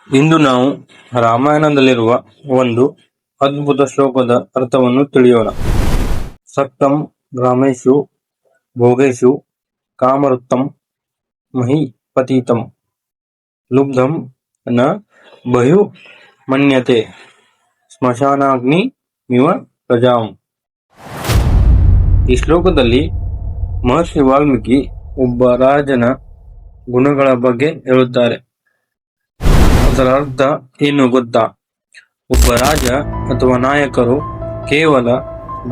ಇಂದು ನಾವು ರಾಮಾಯಣದಲ್ಲಿರುವ ಒಂದು ಅದ್ಭುತ ಶ್ಲೋಕದ ಅರ್ಥವನ್ನು ತಿಳಿಯೋಣ. ಸಕ್ತಂ ಗ್ರಾಮೇಶು ಭೋಗೇಶು ಕಾಮವೃತ್ತಂ ಮಹೀಪತಿತಂ ಲುಬ್ಧಂ ನ ಬಹು ಮನ್ಯತೆ ಸ್ಮಶಾನಾಗ್ನಿ ಮಿವ ಪ್ರಜಾಂ. ಈ ಶ್ಲೋಕದಲ್ಲಿ ಮಹರ್ಷಿ ವಾಲ್ಮೀಕಿ ಒಬ್ಬ ರಾಜನ ಗುಣಗಳ ಬಗ್ಗೆ ಹೇಳುತ್ತಾರೆ. ಅದರ ಅರ್ಥ ಏನು ಗೊತ್ತಾ? ಒಬ್ಬ ರಾಜ ಅಥವಾ ನಾಯಕರು ಕೇವಲ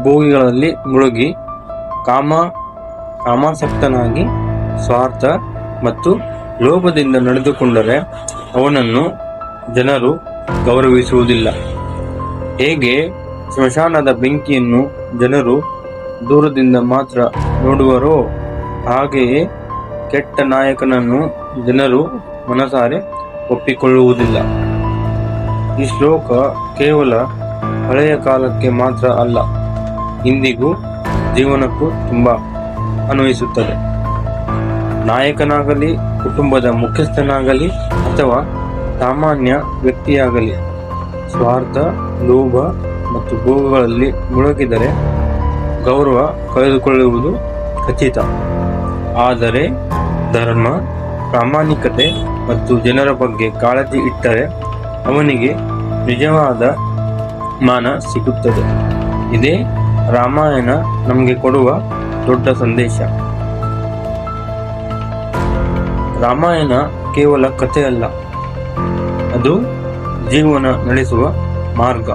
ಭೋಗಿಗಳಲ್ಲಿ ಮುಳುಗಿ ಕಾಮಾಸಕ್ತನಾಗಿ ಸ್ವಾರ್ಥ ಮತ್ತು ಲೋಭದಿಂದ ನಡೆದುಕೊಂಡರೆ ಅವನನ್ನು ಜನರು ಗೌರವಿಸುವುದಿಲ್ಲ. ಹೇಗೆ ಸ್ಮಶಾನದ ಬೆಂಕಿಯನ್ನು ಜನರು ದೂರದಿಂದ ಮಾತ್ರ ನೋಡುವರೋ ಹಾಗೆಯೇ ಕೆಟ್ಟ ನಾಯಕನನ್ನು ಜನರು ಮನಸಾರೆ ಒಪ್ಪಿಕೊಳ್ಳುವುದಿಲ್ಲ. ಈ ಶ್ಲೋಕ ಕೇವಲ ಹಳೆಯ ಕಾಲಕ್ಕೆ ಮಾತ್ರ ಅಲ್ಲ, ಇಂದಿಗೂ ಜೀವನಕ್ಕೂ ತುಂಬಾ ಅನ್ವಯಿಸುತ್ತದೆ. ನಾಯಕನಾಗಲಿ, ಕುಟುಂಬದ ಮುಖ್ಯಸ್ಥನಾಗಲಿ ಅಥವಾ ಸಾಮಾನ್ಯ ವ್ಯಕ್ತಿಯಾಗಲಿ ಸ್ವಾರ್ಥ, ಲೋಭ ಮತ್ತು ಭೋಗಗಳಲ್ಲಿ ಮುಳುಗಿದರೆ ಗೌರವ ಕಳೆದುಕೊಳ್ಳುವುದು ಖಚಿತ. ಆದರೆ ಧರ್ಮ, ಪ್ರಾಮಾಣಿಕತೆ ಮತ್ತು ಜನರ ಬಗ್ಗೆ ಕಾಳಜಿ ಇಟ್ಟರೆ ಅವನಿಗೆ ನಿಜವಾದ ಮಾನ ಸಿಗುತ್ತದೆ. ಇದೇ ರಾಮಾಯಣ ನಮಗೆ ಕೊಡುವ ದೊಡ್ಡ ಸಂದೇಶ. ರಾಮಾಯಣ ಕೇವಲ ಕಥೆಯಲ್ಲ, ಅದು ಜೀವನ ನಡೆಸುವ ಮಾರ್ಗ.